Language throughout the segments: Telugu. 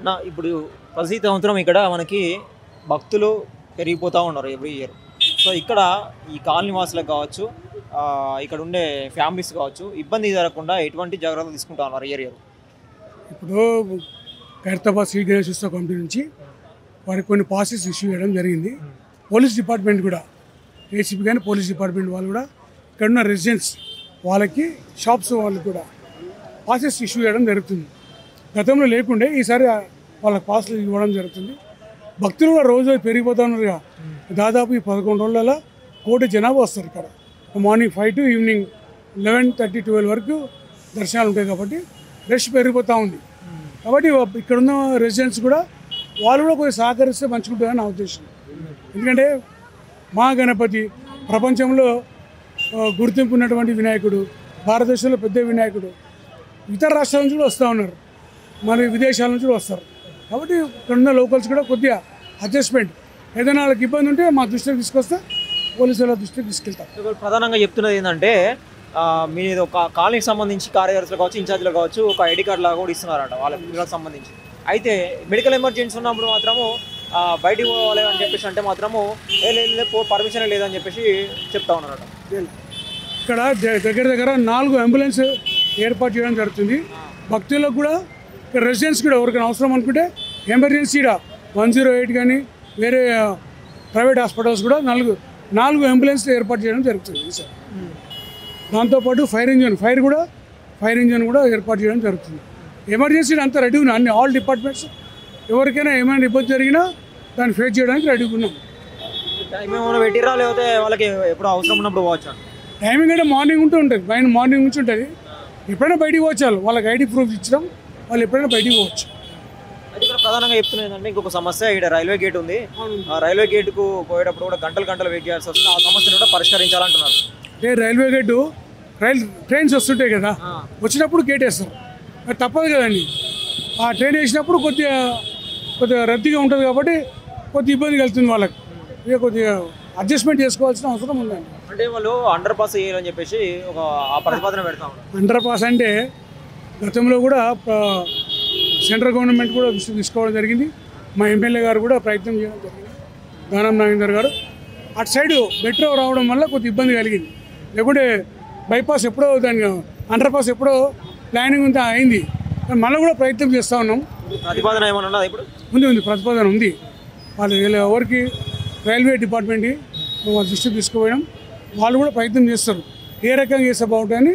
అన్న ఇప్పుడు ప్రతి సంవత్సరం ఇక్కడ మనకి భక్తులు పెరిగిపోతూ ఉన్నారు ఎవ్రీ ఇయర్. సో ఇక్కడ ఈ కాలనీ వాసులకు కావచ్చు, ఇక్కడ ఉండే ఫ్యామిలీస్ కావచ్చు, ఇబ్బంది జరగకుండా ఎటువంటి జాగ్రత్తలు తీసుకుంటా ఉన్నారు ఇయర్ ఇయర్? ఇప్పుడు ఖైరతాబాద్ శ్రీ గణేష్ ఉత్సవ కమిటీ నుంచి వారికి కొన్ని పాసెస్ ఇష్యూ చేయడం జరిగింది. పోలీస్ డిపార్ట్మెంట్ కూడా, ఏసీపీ కానీ పోలీస్ డిపార్ట్మెంట్ వాళ్ళు కూడా ఇక్కడ ఉన్న రెసిడెంట్స్ వాళ్ళకి, షాప్స్ వాళ్ళకి కూడా పాసెస్ ఇష్యూ చేయడం జరుగుతుంది. గతంలో లేకుండే ఈసారి వాళ్ళకి పాసులు ఇవ్వడం జరుగుతుంది. భక్తులు కూడా రోజు పెరిగిపోతూ ఉన్నారుగా. దాదాపు ఈ 11 రోజులలో 1 కోటి జనాభా వస్తారు ఇక్కడ. మార్నింగ్ 5 to ఈవినింగ్ 11:30, 12 వరకు దర్శనాలు ఉంటాయి కాబట్టి రష్ పెరిగిపోతూ ఉంది. కాబట్టి ఇక్కడున్న రెసిడెంట్స్ కూడా వాళ్ళు కూడా కొంచెం సహకరిస్తే మంచిగుంటుందని నా ఉద్దేశం. ఎందుకంటే మా గణపతి ప్రపంచంలో గుర్తింపు ఉన్నటువంటి వినాయకుడు, భారతదేశంలో పెద్ద వినాయకుడు. ఇతర రాష్ట్రాల నుంచి కూడా వస్తూ ఉన్నారు, మరి విదేశాల నుంచి కూడా వస్తారు. కాబట్టి ఇక్కడున్న లోకల్స్ కూడా కొద్దిగా అడ్జస్ట్మెంట్, ఏదైనా వాళ్ళకి ఇబ్బంది ఉంటే మా దృష్టికి తీసుకొస్తే పోలీసుల దృష్టికి తీసుకెళ్తాం. ప్రధానంగా చెప్తున్నది ఏంటంటే మీరు ఒక కాలనీకి సంబంధించి కార్యదర్శులు కావచ్చు, ఇన్ఛార్జీలు కావచ్చు, ఒక ఐడి కార్డు లాగా కూడా ఇస్తున్నారట వాళ్ళకి సంబంధించి. అయితే మెడికల్ ఎమర్జెన్సీ ఉన్నప్పుడు మాత్రము బయటికి పోవాలి అని చెప్పేసి అంటే మాత్రము పర్మిషన్ లేదని చెప్పేసి చెప్తా ఉన్నారట. ఇక్కడ దగ్గర దగ్గర 4 అంబులెన్స్ ఏర్పాటు చేయడం జరుగుతుంది. భక్తులకు కూడా, ఇక్కడ రెసిడెంట్స్ కూడా ఎవరికైనా అవసరం అనుకుంటే ఎమర్జెన్సీగా 108 కానీ వేరే ప్రైవేట్ హాస్పిటల్స్ కూడా 4 అంబులెన్స్ ఏర్పాటు చేయడం జరుగుతుంది సార్. దాంతోపాటు ఫైర్ ఇంజన్ కూడా ఏర్పాటు చేయడం జరుగుతుంది. ఎమర్జెన్సీ అంతా రెడీ ఉన్నాయి, అన్ని ఆల్ డిపార్ట్మెంట్స్. ఎవరికైనా ఏమైనా ఇబ్బంది జరిగినా దాన్ని ఫేస్ చేయడానికి రెడీగా ఉన్నాం. టైం ఏమైనా పెట్టిరా లేకపోతే వాళ్ళకి ఎప్పుడు అవసరం ఉన్నప్పుడు పోవచ్చు? టైమింగ్ అంటే మార్నింగ్ ఉంటుంది, మార్నింగ్ నుంచి ఉంటుంది. ఎప్పుడైనా బయటికి పోవచ్చు, వాళ్ళకి ఐడి ప్రూఫ్ ఇచ్చడం, వాళ్ళు ఎప్పుడైనా బయటికి పోవచ్చు. అది ఇక్కడ ప్రధానంగా చెప్తున్నది ఏంటంటే ఇంకొక సమస్య, ఇక్కడ రైల్వే గేట్ ఉంది. ఆ రైల్వే గేటుకు పోయేటప్పుడు కూడా గంటలు వెయిట్ చేయాల్సి వస్తుంది. ఆ సమస్యను కూడా పరిష్కరించాలంటున్నారు. రైల్వే గేటు ట్రైన్స్ వస్తుంటాయి కదా, వచ్చినప్పుడు గేట్ వేస్తారు, అది తప్పదు కదండి. ఆ ట్రైన్ వేసినప్పుడు కొద్దిగా రద్దీగా ఉంటుంది కాబట్టి కొద్దిగా ఇబ్బంది కలుగుతుంది వాళ్ళకి. ఇక కొద్దిగా అడ్జస్ట్మెంట్ చేసుకోవాల్సిన అవసరం ఉందండి. అంటే వాళ్ళు అండర్ పాస్ చేయాలని చెప్పేసి ఒక ప్రతిపాదన పెడతా ఉన్నారు. అండర్ పాస్ అంటే గతంలో కూడా సెంట్రల్ గవర్నమెంట్ కూడా తీసుకోవడం జరిగింది. మా ఎమ్మెల్యే గారు కూడా ప్రయత్నం చేయడం జరిగింది, దానం నాగేందర్ గారు. అటు సైడ్ మెట్రో రావడం వల్ల కొద్ది ఇబ్బంది కలిగింది. లేకుంటే బైపాస్ ఎప్పుడో, దాని అండర్ పాస్ ఎప్పుడో ప్లానింగ్ ఉంటే అయింది. మళ్ళీ కూడా ప్రయత్నం చేస్తూ ఉన్నాం. ప్రతిపాదన ఏమన్నా ఉన్నదా? ఇప్పుడు ఉంది ప్రతిపాదన ఉంది. వాళ్ళు ఎవరికి రైల్వే డిపార్ట్మెంట్కి వాళ్ళ దృష్టికి తీసుకుపోయడం, వాళ్ళు కూడా ప్రయత్నం చేస్తారు. ఏ రకంగా చేస్తే బాగుంటుందని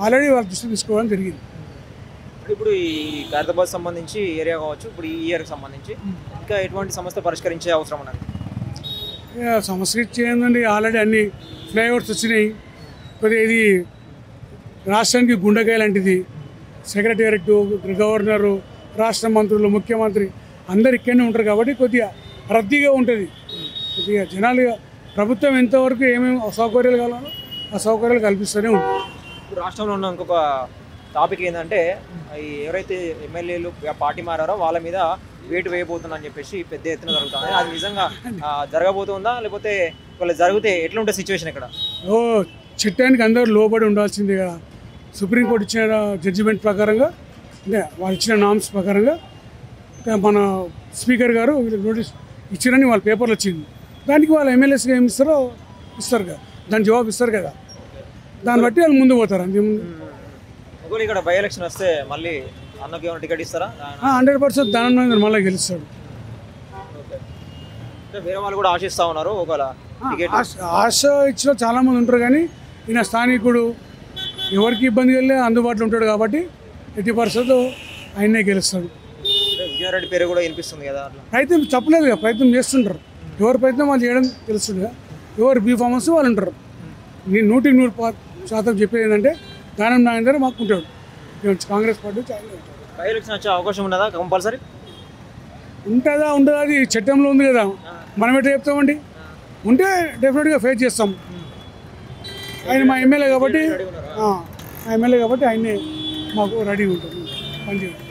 ఆల్రెడీ వాళ్ళ దృష్టికి తీసుకోవడం జరిగింది. ఇప్పుడు ఈ ఖైరతాబాద్ సంబంధించి ఏరియా కావచ్చు, ఇప్పుడు ఈ ఇయర్కి సంబంధించి ఇంకా ఎటువంటి సమస్య పరిష్కరించే అవసరం ఉన్నది? సమస్య చేయండి, ఆల్రెడీ అన్ని ఫ్లైఓవర్స్ వచ్చినాయి. కొద్దిగా ఇది రాష్ట్రానికి గుండెకాయ లాంటిది. సెక్రటేరియట్, గవర్నరు, రాష్ట్ర మంత్రులు, ముఖ్యమంత్రి అందరు ఇక్కడనే ఉంటారు కాబట్టి కొద్దిగా రద్దీగా ఉంటుంది. కొద్దిగా జనాలుగా ప్రభుత్వం ఎంతవరకు ఏమేమి అసౌకర్యాలు కావాలో ఆ సౌకర్యాలు కల్పిస్తూనే ఉంటుంది. ఇప్పుడు రాష్ట్రంలో ఉన్న ఇంకొక టాపిక్ ఏంటంటే, ఈ ఎవరైతే ఎమ్మెల్యేలు పార్టీ మారారో వాళ్ళ మీద వేటు వేయబోతుందని చెప్పేసి పెద్ద ఎత్తున జరుగుతుంది. అది నిజంగా జరగబోతుందా, లేకపోతే వాళ్ళు జరిగితే ఎట్లుంటే సిచ్యువేషన్ ఇక్కడ? చట్టానికి అందరూ లోబడి ఉండాల్సిందే కదా. సుప్రీంకోర్టు ఇచ్చిన జడ్జిమెంట్ ప్రకారంగా, అంటే వాళ్ళు ఇచ్చిన నామ్స్ ప్రకారంగా మన స్పీకర్ గారు వీళ్ళకి నోటీస్ ఇచ్చిరని వాళ్ళ పేపర్లు వచ్చింది. దానికి వాళ్ళు ఎమ్మెల్యేస్గా ఏమి ఇస్తారు కదా, దాని జవాబు ఇస్తారు కదా, దాన్ని బట్టి వాళ్ళు ముందు పోతారు. అంతే ముందు ఒకవేళ ఇక్కడ బై ఎలక్షన్ వస్తే మళ్ళీ అన్నకి ఏమైనా టికెట్ ఇస్తారా? 100% దాని మళ్ళీ గెలుస్తాడు. వేరే వాళ్ళు కూడా ఆశిస్తూ ఉన్నారు. ఒకవేళ ఆశ ఇచ్చిన చాలామంది ఉంటారు, కానీ ఈయన స్థానికుడు, ఎవరికి ఇబ్బంది కలిగే అందుబాటులో ఉంటాడు కాబట్టి 80% ఆయనే గెలుస్తాడు. విజయారెడ్డి పేరు కూడా వినిపిస్తుంది కదా. ప్రయత్నం తప్పలేదు కదా, ప్రయత్నం చేస్తుంటారు. ఎవరి ప్రయత్నం వాళ్ళు చేయడం తెలుస్తుంది కదా. ఎవరు బీఫార్మర్స్ వాళ్ళు ఉంటారు. నేను 100% చెప్పేది ఏంటంటే, దానం నాగేందర్ మాకు ఉంటాడు, కాంగ్రెస్ పార్టీ చాలా ఉంటాడు. బై ఎలక్షన్ వచ్చే అవకాశం ఉండదా? కంపల్సరీ ఉంటుందా ఉండదా, అది చట్టంలో ఉంది కదా, మనం ఎట్లా చెప్తామండి. ఉంటే డెఫినెట్గా ఫేస్ చేస్తాం. ఆయన మా ఎమ్మెల్యే కాబట్టి ఆయనే మాకు రెడీ ఉంటుంది పనిచేయడం.